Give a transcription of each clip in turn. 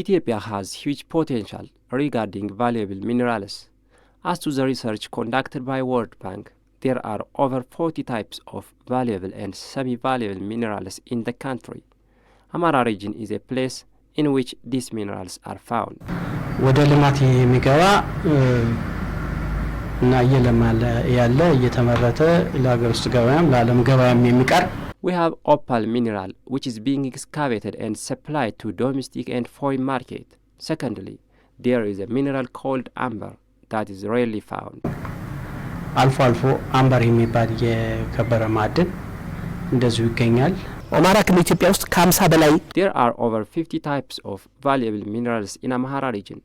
Ethiopia has huge potential regarding valuable minerals. As to the research conducted by World Bank, there are over 40 types of valuable and semi-valuable minerals in the country. Amhara region is a place in which these minerals are found. ወደ ልማት የሚገባ እና እየለማለ ያለ እየተመረተ ለሀገር ውስጥ ገበያም ለዓለም ገበያም የሚቀርብ We have opal mineral, which is being excavated and supplied to domestic and foreign market. Secondly, there is a mineral called amber that is rarely found. አልፎ አልፎ አምበር የሚባል የከበረ ማዕድን እንደዚሁ ይገኛል። አማራ ክልል ኢትዮጵያ ውስጥ ከ50 በላይ There are over 50 types of valuable minerals in Amhara region.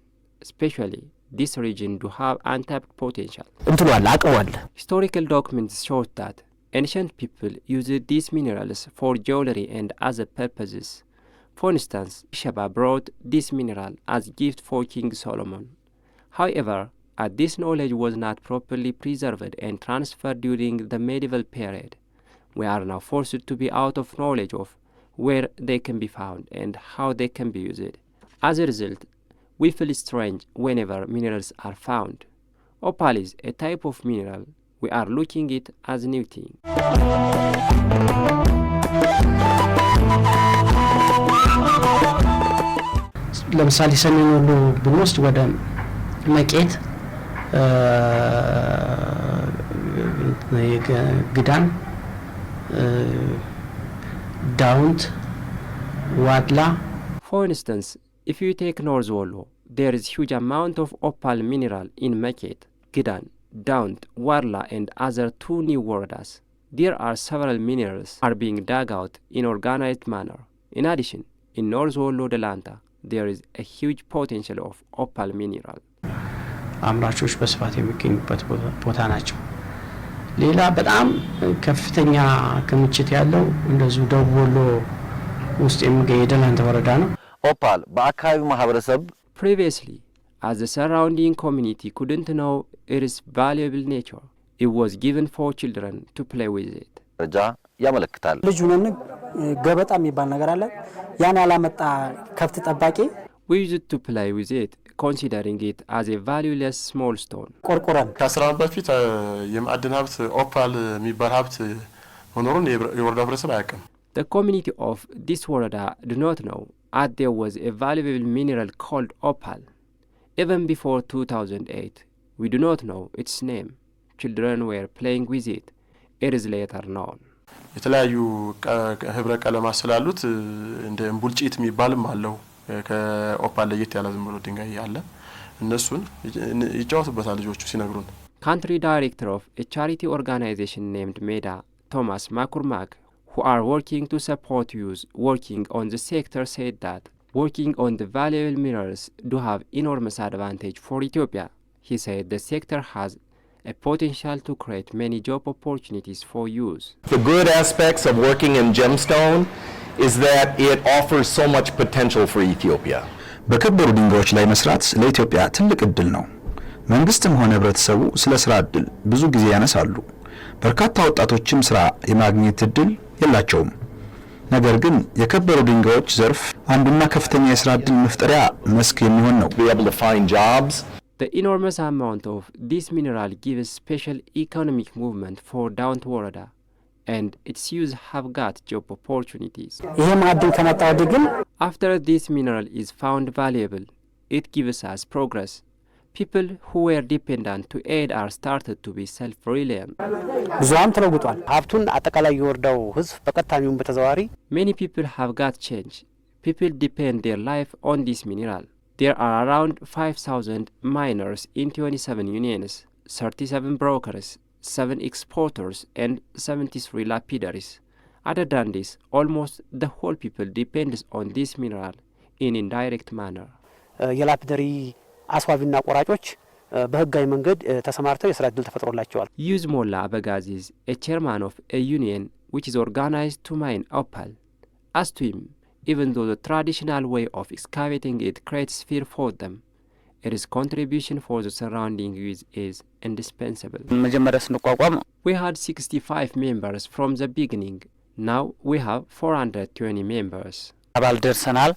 Especially, this region do have untapped potential. እንትሏል አቅሟል። Historical documents show that ancient people used these minerals for jewelry and other purposes. For instance, Sheba brought this mineral as gift for King Solomon. However, as this knowledge was not properly preserved and transferred during the medieval period, we are now forced to be out of knowledge of where they can be found and how they can be used. As a result, we feel strange whenever minerals are found. Opal is a type of mineral. We are looking at it as a new thing. ለምሳሌ ሰሜን ወሎ ብንወስድ ወደ መቄት ግዳን ዳውንት ዋድላ For instance, if you take North Wolo, there is huge amount of opal mineral in Meket, Gidan, Daunt, Warla and other 2 new woradas. There are several minerals are being dug out in organized manner. In addition, in North Wolo Delanta, there is a huge potential of opal mineral. አምራቾች በስፋት የሚገኙበት ቦታ ናቸው። ሌላ በጣም ከፍተኛ ክምችት ያለው እንደዚሁ ደቡብ ወሎ ውስጥ የሚገኝ የደላንታ ወረዳ ነው። ኦፓል በአካባቢው ማህበረሰብ Previously, as the surrounding community couldn't know its valuable nature, it was given for children to play with it. ረጃ ያመለክታል። ልጅ ሆነን ገበጣ የሚባል ነገር አለ። ያን ያላመጣ ከብት ጠባቂ We used to play with it, considering it as a valueless small stone. ቆርቆረን ከ10 በፊት የማዕድን ሀብት ኦፓል የሚባል ሀብት መኖሩን የወረዳ ህብረተሰብ አያውቅም። The community of this worada do not know that there was a valuable mineral called opal. Even before 2008, we do not know its name. Children were playing with it. It is later known. የተለያዩ ህብረ ቀለማት ስላሉት እንደ እምቡልጭት የሚባልም አለው ከኦፓል ለየት ያለ ዝም ብሎ ድንጋይ ያለ እነሱን ይጫወቱበታል ልጆቹ ሲነግሩን። Country director of a charity organization named MEDA, Thomas Makurmak, who are working to support youth working on the sector, said that working on the valuable minerals do have enormous advantage for Ethiopia. He said the sector has a potential to create many job opportunities for youth. The good aspects of working in gemstone is that it offers so much potential for Ethiopia. በከበሩ ድንጋዮች ላይ መስራት ለኢትዮጵያ ትልቅ እድል ነው። መንግስትም ሆነ ህብረተሰቡ ስለ ስራ እድል ብዙ ጊዜ ያነሳሉ። በርካታ ወጣቶችም ስራ የማግኘት እድል የላቸውም። ነገር ግን የከበሩ ድንጋዮች ዘርፍ አንዱና ከፍተኛ የስራ እድል መፍጠሪያ መስክ የሚሆን ነው። Be able to find jobs. The enormous amount of this mineral gives special economic movement for Daunt Worada, and its use have got job opportunities. ይሄ ማዕድን ከመጣ ወዲህ ግን After this mineral is found valuable, it gives us progress. People who were dependent to aid are started to be self-reliant. ብዙም ተለውጧል። ሀብቱን አጠቃላይ የወረዳው ህዝብ በቀጥታም በተዘዋዋሪ Many people have got change. People depend their life on this mineral. There are around 5,000 miners in 27 unions, 37 brokers, 7 exporters, and 73 lapidaries. Other than this, almost the whole people depends on this mineral in indirect manner. የላፒደሪ አስዋቢና ቆራጮች በህጋዊ መንገድ ተሰማርተው የስራ እድል ተፈጥሮላቸዋል። Use Molla Abagaz is a chairman of a union which is organized to mine opal. As to him, even though the traditional way of excavating it creates fear for them, its contribution for the surrounding youth is indispensable. መጀመሪያ ስንቋቋም We had 65 members from the beginning. Now we have 420 members. አባል ደርሰናል።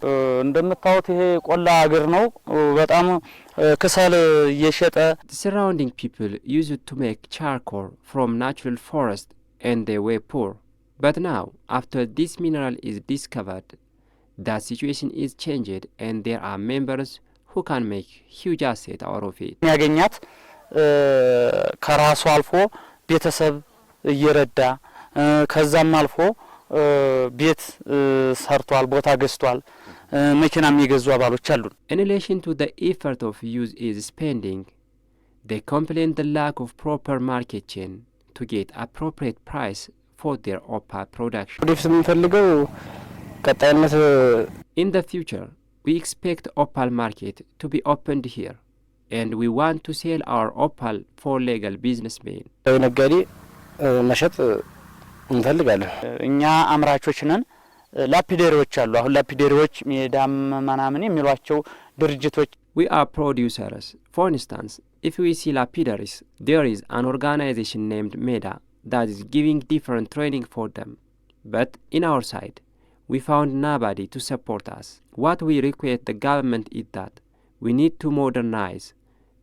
እንደምታዩት ይሄ ቆላ አገር ነው። በጣም ከሰል እየሸጠ The surrounding people used to make charcoal from natural forest and they were poor. But now, after this mineral is discovered, that situation is changed and there are members who can make huge asset out of it. ያገኛት ከራሱ አልፎ ቤተሰብ እየረዳ ከዛም አልፎ ቤት ሰርቷል፣ ቦታ ገዝቷል፣ መኪናም የገዙ አባሎች አሉ። In relation to the effort of use is spending, they complain the lack of proper market chain to get appropriate price for their opal production. ወደፊት የምንፈልገው ቀጣይነት In the future, we expect opal market to be opened here, and we want to sell our opal for legal businessmen. ነጋዴ መሸጥ እንፈልጋለን። እኛ አምራቾች ነን። ላፒደሪዎች አሉ። አሁን ላፒደሪዎች ሜዳም ምናምን የሚሏቸው ድርጅቶች We are producers. For instance, if we see lapidaries, there is an organization named MEDA that is giving different training for them. But in our side, we found nobody to support us. What we request the government is that we need to modernize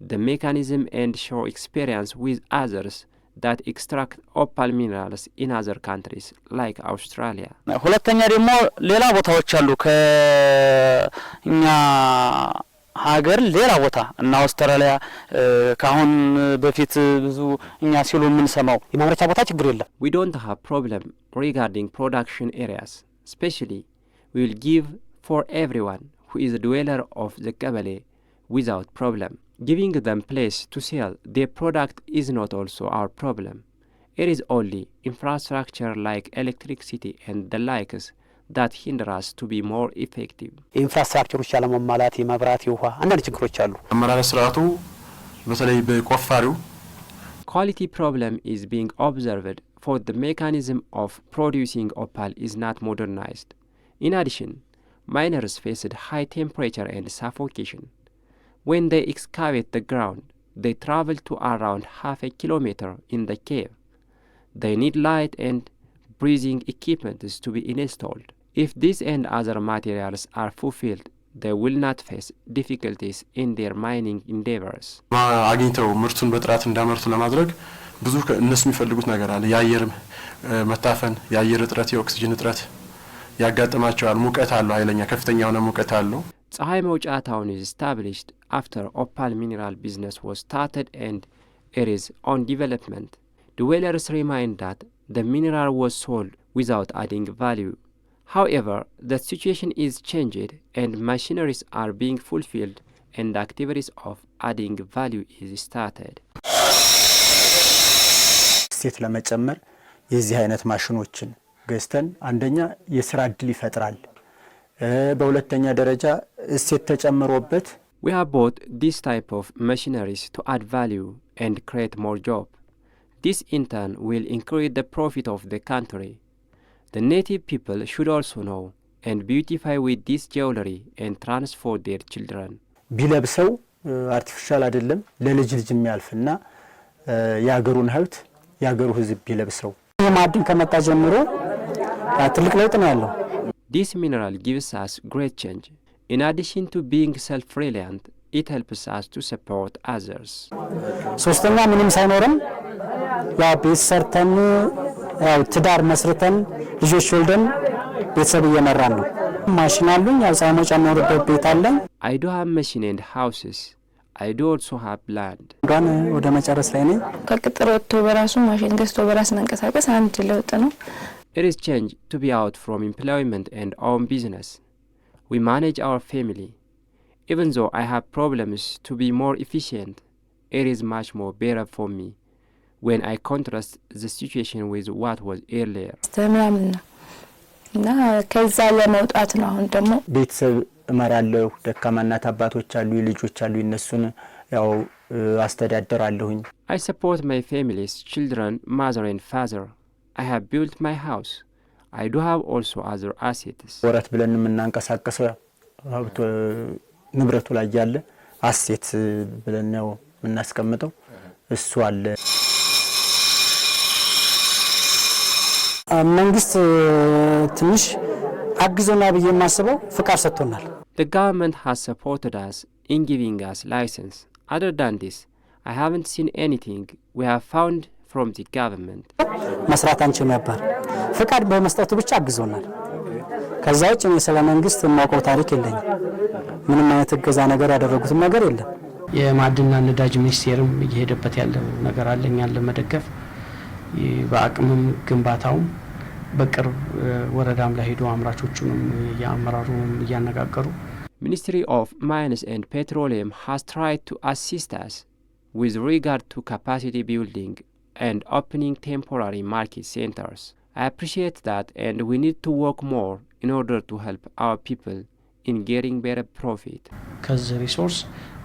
the mechanism and show experience with others that extract opal minerals in other countries like Australia. ሁለተኛ ደግሞ ሌላ ቦታዎች አሉ ከኛ ሀገር ሌላ ቦታ እና አውስትራሊያ ካሁን በፊት ብዙ እኛ ሲሉ ምን ሰማው የማምረቻ ቦታ ችግር የለም። We don't have problem regarding production areas. Especially, we will give for everyone who is a dweller of the Kabale without problem. Giving them place to sell their product is not also our problem. It is only infrastructure like electricity and the likes that hinder us to be more effective. ኢንፍራስትራክቸሮች ያለመሟላት የመብራት የውሃ አንዳንድ ችግሮች አሉ። አመራር ስርዓቱ በተለይ በቆፋሪው Quality problem is being observed for the mechanism of producing opal is not modernized. In addition, miners faced high temperature and suffocation. When they excavate the ground, they travel to around half a kilometer in the cave. They need light and breathing equipment to be installed. If these and other materials are fulfilled, they will not face difficulties in their mining endeavors. አግኝተው ምርቱን በጥራት እንዳመርቱ ለማድረግ ብዙ እነሱ የሚፈልጉት ነገር አለ። የአየር መታፈን፣ የአየር እጥረት፣ የኦክሲጅን እጥረት ያጋጥማቸዋል። ሙቀት አለው፣ ኃይለኛ ከፍተኛ የሆነ ሙቀት አለው። ፀሐይ መውጫ town is established after opal mineral business was started and it is on development. Dwellers remind that the mineral was sold without adding value. However, the situation is changed and machineries are being fulfilled and activities of adding value is started. እሴት ለመጨመር የዚህ አይነት ማሽኖችን ገዝተን አንደኛ የሥራ ዕድል ይፈጥራል። በሁለተኛ ደረጃ እሴት ተጨምሮበት We have bought this type of machineries to add value and create more job. This in turn will increase the profit of the country. The native people should also know and beautify with this jewelry and transfer their children. ቢለብሰው አርቲፊሻል አይደለም ለልጅ ልጅ የሚያልፍና ያገሩን ሀብት ያገሩ ህዝብ ቢለብሰው የማዕድን ከመጣ ጀምሮ ትልቅ ለውጥ ነው ያለው። This mineral gives us great change. In addition to being self-reliant, it helps us to support others. ሶስተኛ ምንም ሳይኖርም ያ ቤት ሰርተን ያው ትዳር መስርተን ልጆች ወልደን ቤተሰብ እየመራን ነው። ማሽን አሉኝ፣ ያው ፀሐይ መውጫ የምኖርበት ቤት አለኝ። I do have machine and houses. I do also have land. ጋን ወደ መጨረስ ላይ ነኝ። ከቅጥር ወጥቶ በራሱ ማሽን ገዝቶ በራስ መንቀሳቀስ አንድ ለውጥ ነው። It is change to be out from employment and own business. We manage our family. Even though I have problems to be more efficient, it is much more better for me when I contrast the situation with what was earlier. ምናምን ነው እና ከዛ ለመውጣት ነው። አሁን ደግሞ ቤተሰብ እመራለሁ። ደካማ እናት አባቶች አሉ፣ ልጆች አሉ። እነሱን ያው አስተዳድራለሁኝ። I support my family's children, mother and father. I have built my house. I do have also other assets. ወራት ብለን የምናንቀሳቀሰው ሀብት ንብረቱ ላይ ያለ አሴት ብለን ነው የምናስቀምጠው እሱ አለ። መንግስት ትንሽ አግዞና ብዬ የማስበው ፍቃድ ሰጥቶናል። The government has supported us in giving us license. Other than this, I haven't seen anything we have found from the government. መስራት አንችልም ነበር። ፍቃድ በመስጠቱ ብቻ አግዞናል። ከዛ ውጭ እኔ ስለ መንግስት የማውቀው ታሪክ የለኝም። ምንም አይነት እገዛ ነገር ያደረጉትም ነገር የለም። የማዕድንና ነዳጅ ሚኒስቴርም እየሄደበት ያለው ነገር አለ እኛን ለመደገፍ በአቅምም ግንባታውም በቅርብ ወረዳም ላይ ሄዶ አምራቾቹንም ያመራሩም እያነጋገሩ Ministry of Mines and Petroleum has tried to assist us with regard to capacity building and opening temporary market centers. I appreciate that, and we need to work more in order to help our people in getting better profit. ከዚህ ሪሶርስ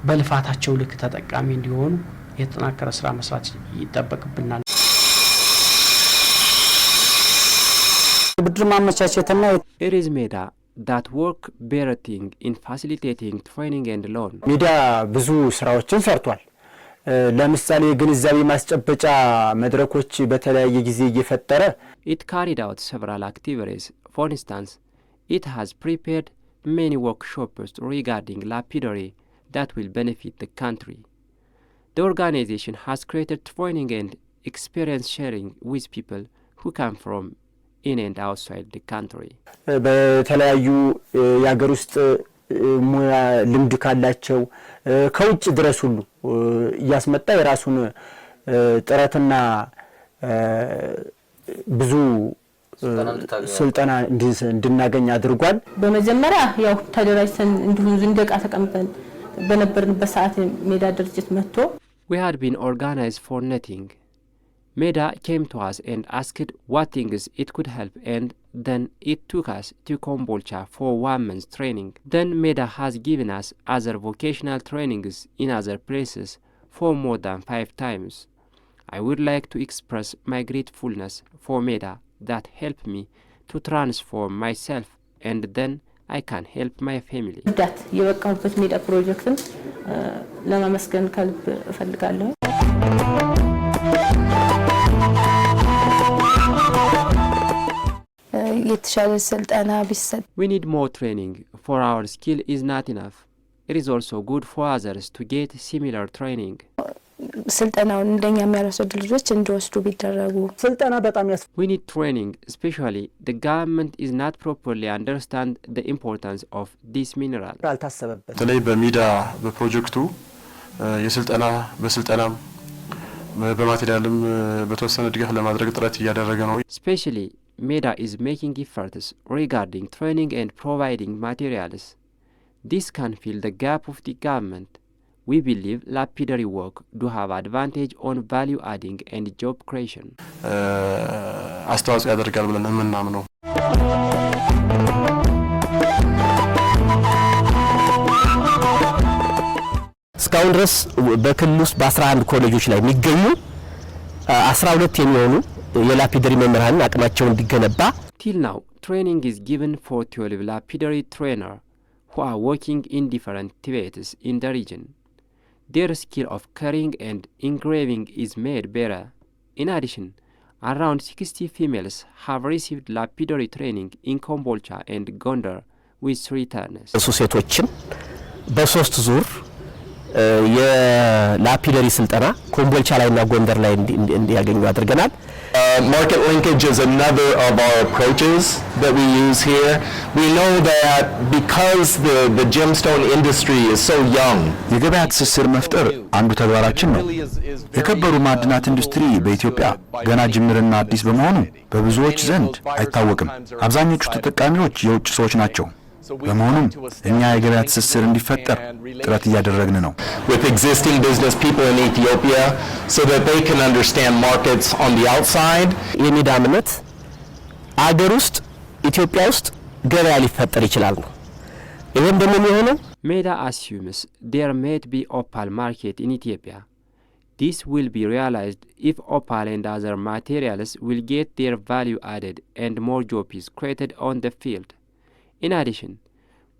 በልፋታቸው ልክ ተጠቃሚ እንዲሆኑ የተጠናከረ ስራ መስራት ይጠበቅብናል። ብድር ማመቻቸትና It is MEDA that work better thing in facilitating training and loan. ሜዳ ብዙ ስራዎችን ሰርቷል። ለምሳሌ ግንዛቤ ማስጨበጫ መድረኮች በተለያየ ጊዜ እየፈጠረ It carried out several activities. For instance, it has prepared many workshops regarding lapidary that will benefit the country. The organization has created training and experience sharing with people who come from in and outside the country. በተለያዩ የሀገር ውስጥ ሙያ ልምድ ካላቸው ከውጭ ድረስ ሁሉ እያስመጣ የራሱን ጥረትና ብዙ ስልጠና እንድናገኝ አድርጓል። በመጀመሪያ ያው ተደራጅተን እንዲሁ እንደቃ ተቀምጠን በነበርንበት ሰዓት ሜዳ ድርጅት መጥቶ We had been organized for nothing. MEDA came to us and asked what things it could help, and then it took us to Kombolcha for 1 month training. Then MEDA has given us other vocational trainings in other places for more than 5 times. I would like to express my gratefulness for MEDA that helped me to transform myself, and then I can help my family. ዳት የበቃሁበት ሜዳ ፕሮጀክትን ለማመስገን ከልብ እፈልጋለሁ። የተሻለ ስልጠና ቢሰጥ We need more training, for our skill is not enough. It is also good for others to get similar training. ስልጠናውን እንደኛ የሚያልወሰዱ ልጆች እንዲወስዱ ቢደረጉ ስልጠና በጣም We need training, especially the government is not properly understand the importance of this mineral. ያልታሰበበት በተለይ በሚዳ በፕሮጀክቱ በስልጠናም በማቴሪያልም በተወሰነ ድጋፍ ለማድረግ ጥረት እያደረገ ነው። Especially MEDA is making efforts regarding training and providing materials. This can fill the gap of the government. We believe lapidary work do have advantage on value adding and job creation. አስተዋጽኦ ያደርጋል ብለን የምናምነው እስካሁን ድረስ በክልል ውስጥ በ11 ኮሌጆች ላይ የሚገኙ 12 የሚሆኑ የላፒደሪ መምህራን አቅማቸውን እንዲገነባ Till now, training is given for 12 lapidary trainer who are working in different trades in the region. Their skill of cutting and engraving is made better. In addition, around 60 females have received lapidary training in Kombolcha and Gondar with 3 turners. ሴቶችን በ3 ዙር የላፒደሪ ስልጠና ኮምቦልቻ ላይና ጎንደር ላይ እንዲያገኙ አድርገናል። Market linkage is another of our approaches that we use here. We know that because the gemstone industry is so young, የገበያ ትስስር መፍጠር አንዱ ተግባራችን ነው። የከበሩ ማዕድናት ኢንዱስትሪ በኢትዮጵያ ገና ጅምርና አዲስ በመሆኑ በብዙዎች ዘንድ አይታወቅም። አብዛኞቹ ተጠቃሚዎች የውጭ ሰዎች ናቸው። በመሆኑም እኛ የገበያ ትስስር እንዲፈጠር ጥረት እያደረግን ነው። with existing business people in Ethiopia so that they can understand markets on the outside. የሜዳ እምነት አገር ውስጥ ኢትዮጵያ ውስጥ ገበያ ሊፈጠር ይችላል ነው። ይሄም ደግሞ የሚሆነው MEDA assumes there may be opal market in Ethiopia. This will be realized if opal and other materials will get their value added and more jobs is created on the field. In addition,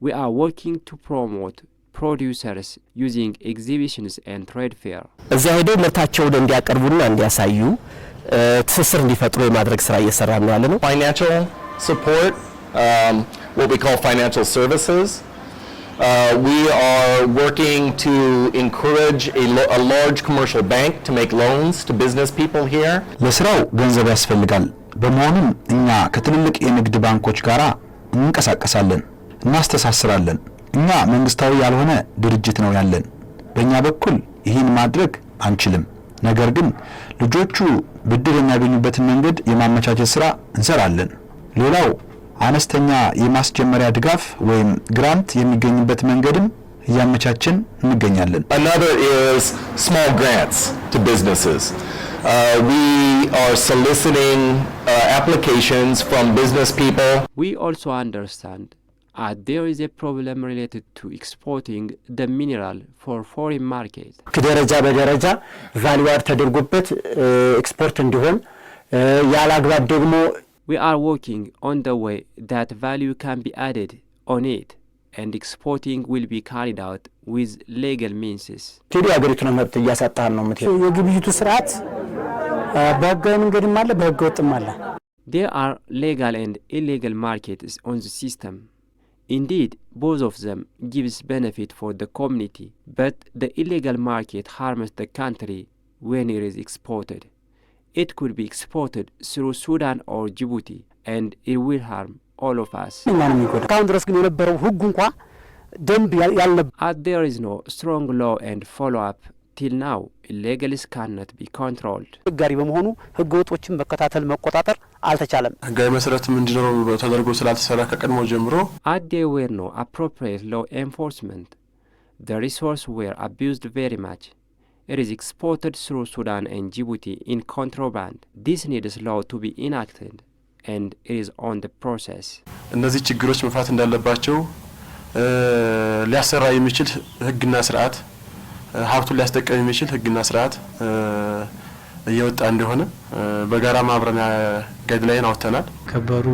we are working to promote producers using exhibitions and trade fair. እዚያ ሄደው ምርታቸውን እንዲያቀርቡና እንዲያሳዩ ትስስር እንዲፈጥሩ የማድረግ ስራ እየሰራ ነው ያለነው። Financial support what we call financial services. We are working to encourage a large commercial bank to make loans to business people here. ለስራው ገንዘብ ያስፈልጋል። በመሆኑም እኛ ከትልልቅ የንግድ ባንኮች ጋር እንንቀሳቀሳለን፣ እናስተሳስራለን። እኛ መንግስታዊ ያልሆነ ድርጅት ነው ያለን። በእኛ በኩል ይህን ማድረግ አንችልም። ነገር ግን ልጆቹ ብድር የሚያገኙበትን መንገድ የማመቻቸት ስራ እንሰራለን። ሌላው አነስተኛ የማስጀመሪያ ድጋፍ ወይም ግራንት የሚገኝበት መንገድም እያመቻችን እንገኛለን። Another is small grants to businesses. We are soliciting applications from business people. We also understand there is a problem related to exporting the mineral for foreign market. ከደረጃ በደረጃ ቫልዩዋር ተደርጎበት ኤክስፖርት እንዲሆን ያላግባብ ደግሞ we are working on the way that value can be added on it and exporting will be carried out with legal means. ቴዲ አገሪቱን መብት እያሳጣን ነው ማለት የግብይቱ ስርዓት በህጋዊ መንገድም አለ በህገ ወጥም አለ። There are legal and illegal markets on the system. Indeed, both of them gives benefit for the community, but the illegal market harms the country when it is exported. It could be exported through Sudan or Djibouti, and it will harm all of us. As there is no strong law and follow-up till now, illegals cannot be controlled. ጋሪ በመሆኑ ህገወጦችን መከታተል መቆጣጠር አልተቻለም። ህጋዊ መሰረትም እንዲኖረው ተደርጎ ስላልተሰራ ከቀድሞ ጀምሮ there were no appropriate law enforcement. The resources were abused very much. It is exported through Sudan and Djibouti in contraband. This needs law to be enacted, and it is on the process. እነዚህ ችግሮች መፍታት እንዳለባቸው ሊያሰራ የሚችል ህግና ስርዓት ሀብቱን ሊያስጠቀም የሚችል ህግና ስርዓት እየወጣ እንደሆነ በጋራ ማብረና ጋይድላይን አውጥተናል። ከበሩ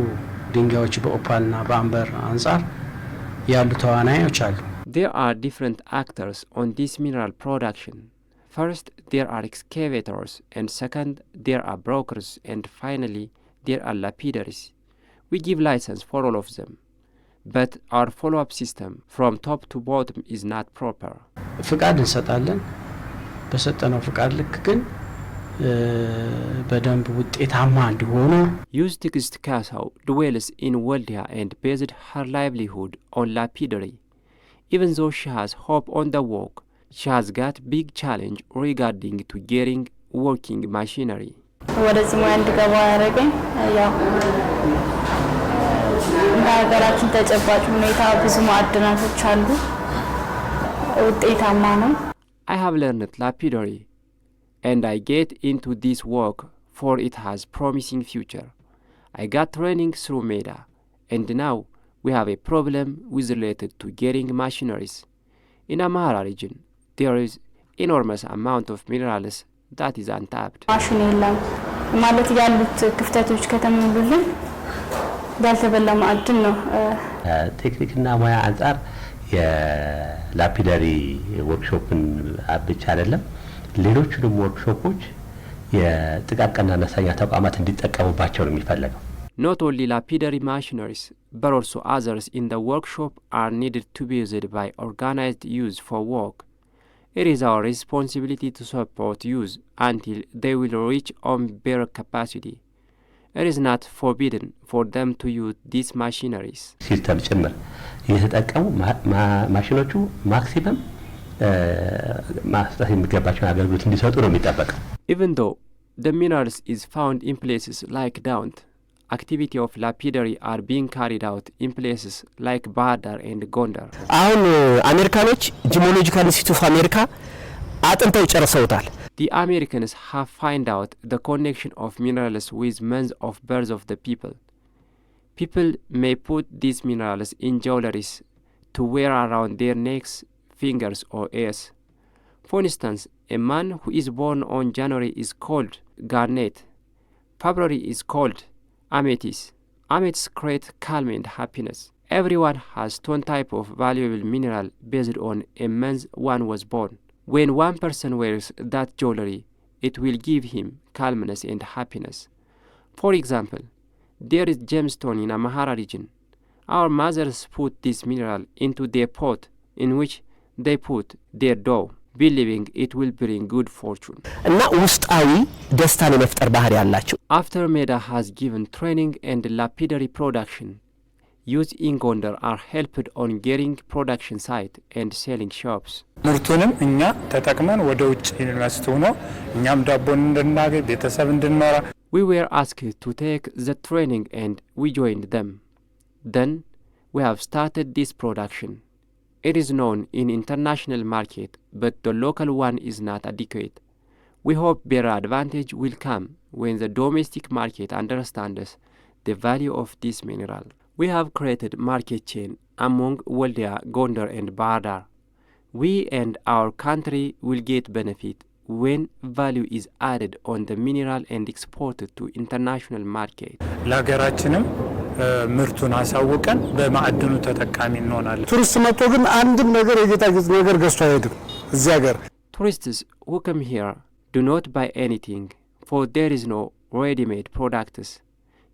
ድንጋዮች በኦፓልና በአምበር አንጻር ያሉ ተዋናዮች አሉ። There are different actors on this mineral production. First, there are excavators, and second, there are brokers, and finally, there are lapidaries. We give license for all of them, but our follow-up system from top to bottom is not proper. ፍቃድ እንሰጣለን። በሰጠነው ፍቃድ ልክ ግን በደንብ ውጤታማ እንዲሆኑ Use Tigist Kasau dwells in Waldia and based her livelihood on lapidary. Even though she has hope on the work, she has got big challenge regarding to getting working machinery. ወደዚህ ሙያ እንድገባ ያደረገኝ ያው በሀገራችን ተጨባጭ ሁኔታ ብዙ ማዕድናቶች አሉ። ውጤታማ ነው። I have learned lapidary and I get into this work for it has promising future. I got training through MEDA and now we have a problem with related to getting machineries. In Amhara region, there is enormous amount of minerals that is untapped. ማሽን የለም ማለት ያሉት ክፍተቶች ከተሞሉልን ያልተበላ ማዕድን ነው። ቴክኒክና ሙያ አንጻር የላፒዳሪ ወርክሾፕን ብቻ አይደለም ሌሎቹንም ወርክሾፖች የጥቃቅንና አነስተኛ ተቋማት እንዲጠቀሙባቸው ነው የሚፈልገው። Not only lapidary machineries, but also others in the workshop are needed to be used by organized use for work. It is our responsibility to support use until they will reach on bare capacity. It is not forbidden for them to use these machineries. ሲስተም ጭምር እየተጠቀሙ ማሽኖቹ ማክሲመም ማስጠት የሚገባቸውን አገልግሎት እንዲሰጡ ነው የሚጠበቀው። Even though the minerals is found in places like Daunt, activity of lapidary are being carried out in places like Bahadar and Gondar. አሁን አሜሪካኖች ጂኦሎጂካል ኢንስቲትዩት ኦፍ አሜሪካ አጥንተው ጨርሰውታል። The Americans have found out the connection of minerals with months of birth of the people. People may put these minerals in jewelries to wear around their necks, fingers or ears. For instance, a man who is born on January is called garnet. February is called amethyst. Amethyst create calm and happiness. Everyone has 10 type of valuable mineral based on a month one was born. When one person wears that jewelry, it will give him calmness and happiness. For example, there is gemstone in Amhara region. Our mothers put this mineral into their pot in which they put their dough, believing it will bring good fortune. እና ውስጣዊ ደስታን የመፍጠር ባህሪ ያላቸው After MEDA has given training and lapidary production, youth in Gondar are helped on getting production site and selling shops. ምርቱንም እኛ ተጠቅመን ወደ ውጭ ኢንቨስት ሆኖ እኛም ዳቦን እንድናገኝ ቤተሰብ እንድንኖራ We were asked to take the training and we joined them. Then we have started this production. It is known in international market, but the local one is not adequate. We hope better advantage will come when the domestic market understands the value of this mineral. We have created market chain among Waldia, Gondar and Bahar Dar. We and our country will get benefit when value is added on the mineral and exported to international market. ለሀገራችንም ምርቱን አሳውቀን በማዕድኑ ተጠቃሚ እንሆናለን። ቱሪስት መጥቶ ግን አንድም ነገር የጌጣጌጥ ነገር ገዝቶ አይሄድም እዚህ ሀገር። Tourists who come here do not buy anything, for there is no ready-made products.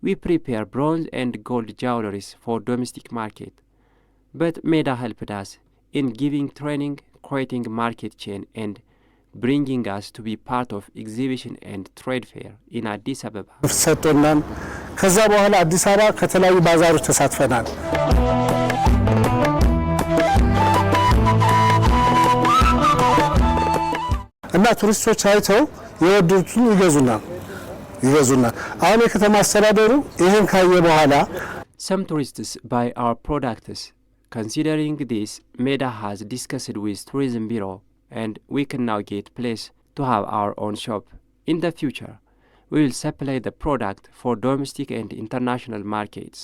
We prepare bronze and gold jewelries for domestic market. But MEDA helped us in giving training, creating market chain and bringing us to be part of exhibition and trade fair in Addis Ababa. ሰጥቶናል። ከዛ በኋላ አዲስ አበባ ከተለያዩ ባዛሮች ተሳትፈናል። እና ቱሪስቶች አይተው የወደዱትን ይገዙናል። አሁን የከተማ አስተዳደሩ ይሄን ካየ በኋላ some tourists buy our products. Considering this, MEDA has discussed with Tourism Bureau and we can now get place to have our own shop. In the future, we will supply the product for domestic and international markets.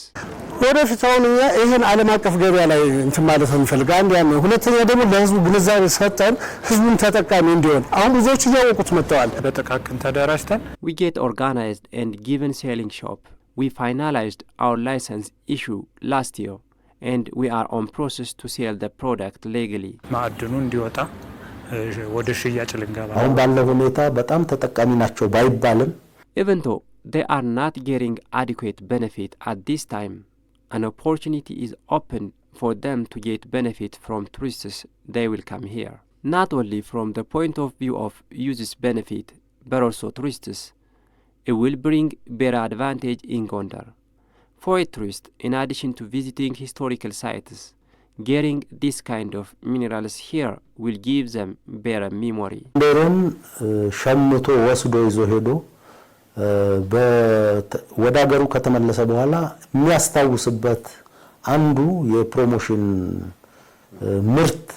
ወደፊት አሁን ይሄን ዓለም አቀፍ ገበያ ላይ እንትን ማለት እንፈልጋ አንድ ያን ሁለተኛ ደግሞ ለህዝቡ ግንዛቤ ሰጠን ህዝቡን ተጠቃሚ እንዲሆን አሁን ብዙዎች እያወቁት መጥተዋል። በጥቃቅን ተደራጅተን we get organized and given selling shop. We finalized our license issue last year and we are on process to sell the product legally. ማዕድኑ እንዲወጣ ወደ ሽያጭ ልንገባ አሁን ባለው ሁኔታ በጣም ተጠቃሚ ናቸው ባይባልም even though they are not getting adequate benefit at this time, an opportunity is open for them to get benefit from tourists. They will come here, not only from the point of view of users benefit, but also tourists. It will bring better advantage in Gondar. For a tourist, in addition to visiting historical sites, getting this kind of minerals here will give them better memory. ዶሮን ሸምቶ ወስዶ ይዞ ሄዶ ወደ ሀገሩ ከተመለሰ በኋላ የሚያስታውስበት አንዱ የፕሮሞሽን ምርት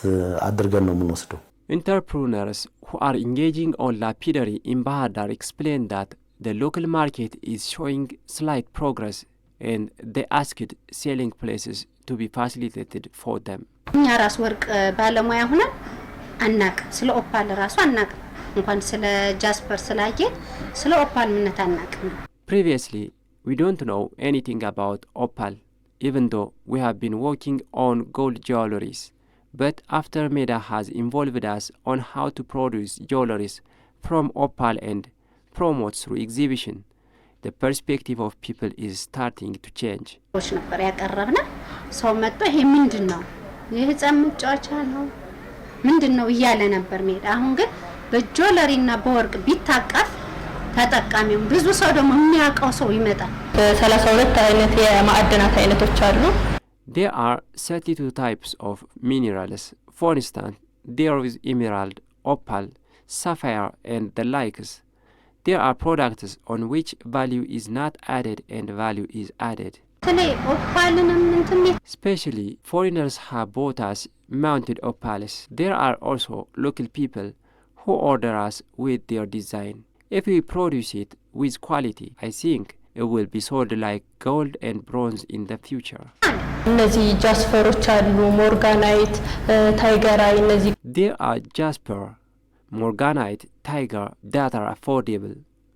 አድርገን ነው የምንወስደው። Entrepreneurs who are engaging on lapidary in Bahar Dar explain that the local market is showing slight progress and they asked selling places to be facilitated for them. እኛ ራስ ወርቅ ባለሙያ ሆነን አናቅ ስለ ኦፓል ራሱ አናቅ እንኳን ስለ ጃስፐር ስላየ ስለ ኦፓል ምንነት አናቅ። Previously, we don't know anything about opal, even though we have been working on gold jewelries. But after MEDA has involved us on how to produce jewelries from opal and promote through exhibition, the perspective of people is starting to change. ወሽ ነበር ያቀረብና ሰው መጥቶ ይሄ ምንድነው የህፃን መጫወቻ ነው ምንድነው እያለ ነበር MEDA። አሁን ግን በጆለሪና በወርቅ ቢታቀፍ ተጠቃሚው ብዙ ሰው ደግሞ የሚያውቀው ሰው ይመጣል። 32 አይነት የማዕድናት አይነቶች አሉ። There are 32 types of minerals. For instance, there is emerald, opal, sapphire and the likes. There are products on which value is not added and value is added. Especially foreigners have bought us mounted opals. There are also local people who order us with their design. If we produce it with quality, I think it will be sold like gold and bronze in the future. እነዚህ ጃስፐሮች አሉ ሞርጋናይት ታይገራይ እነዚህ There are jasper, morganite, tiger that are affordable.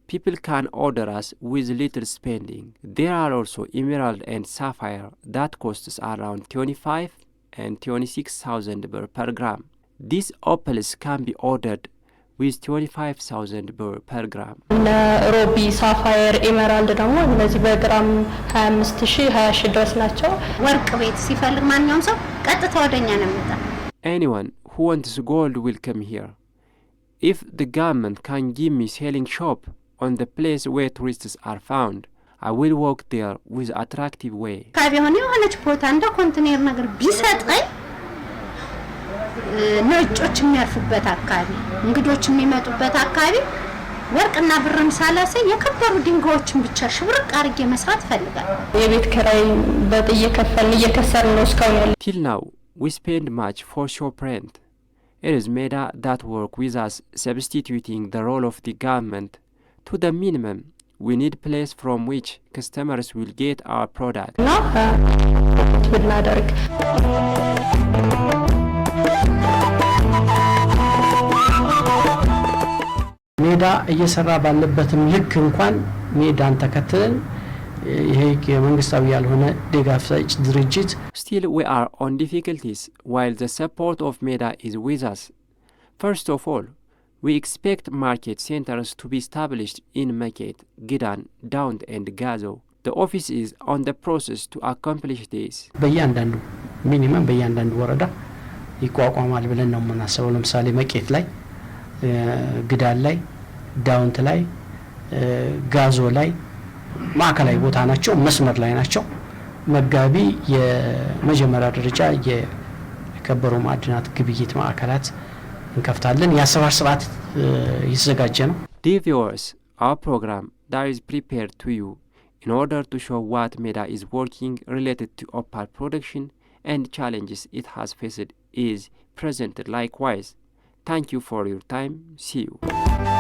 People can order us with little spending. There are also emerald and sapphire that costs around 25 and 26,000 per gram. These opals can be ordered with 25,000 birr per gram. ሮቢ ሳፋየር ኤመራልድ ደግሞ እነዚህ በግራም 25,000 20,000 ድረስ ናቸው። ወርቅ ቤት ሲፈልግ ማንኛውም ሰው ቀጥታ ወደኛ ነው የሚመጣው። Anyone who wants gold will come here. If the government can give me selling shop on the place where tourists are found, I will walk there with attractive way. ካቢሆነ የሆነች ቦታ እንደ ኮንቴነር ነገር ቢሰጠኝ ነጮች የሚያርፉበት አካባቢ እንግዶች የሚመጡበት አካባቢ ወርቅና ብርም ሳላሰ የከበሩ ድንጋዮችን ብቻ ሽብርቅ አርጌ መስራት ፈልጋለሁ። የቤት ኪራይ በጥዬ ከፈልን እየከሰርን ነው እስካሁን ያለ። Till now we spend much for shop rent. It is MEDA that work with us, substituting the role of the government to the minimum. We need place from which customers will get our product. No, ብናደርግ ሜዳ እየሰራ ባለበትም ልክ እንኳን ሜዳን ተከትለን ይሄ የመንግስታዊ ያልሆነ ድጋፍ ሰጪ ድርጅት Still we are on difficulties while the support of MEDA is with us. First of all, we expect market centers to be established in Meket, Gidan, Daund and Gazo. The office is on the process to accomplish this. በእያንዳንዱ ሚኒመም በእያንዳንዱ ወረዳ ይቋቋማል ብለን ነው የምናስበው። ለምሳሌ መቄት ላይ፣ ግዳን ላይ፣ ዳውንት ላይ፣ ጋዞ ላይ ማዕከላዊ ቦታ ናቸው፣ መስመር ላይ ናቸው። መጋቢ የመጀመሪያ ደረጃ የከበሩ ማዕድናት ግብይት ማዕከላት እንከፍታለን። የአሰራር ስርዓት እየተዘጋጀ ነው። Dear viewers, our program that is prepared to you in order to show what MEDA is working related to opal production and challenges it has faced is presented likewise. Thank you for your time. See you.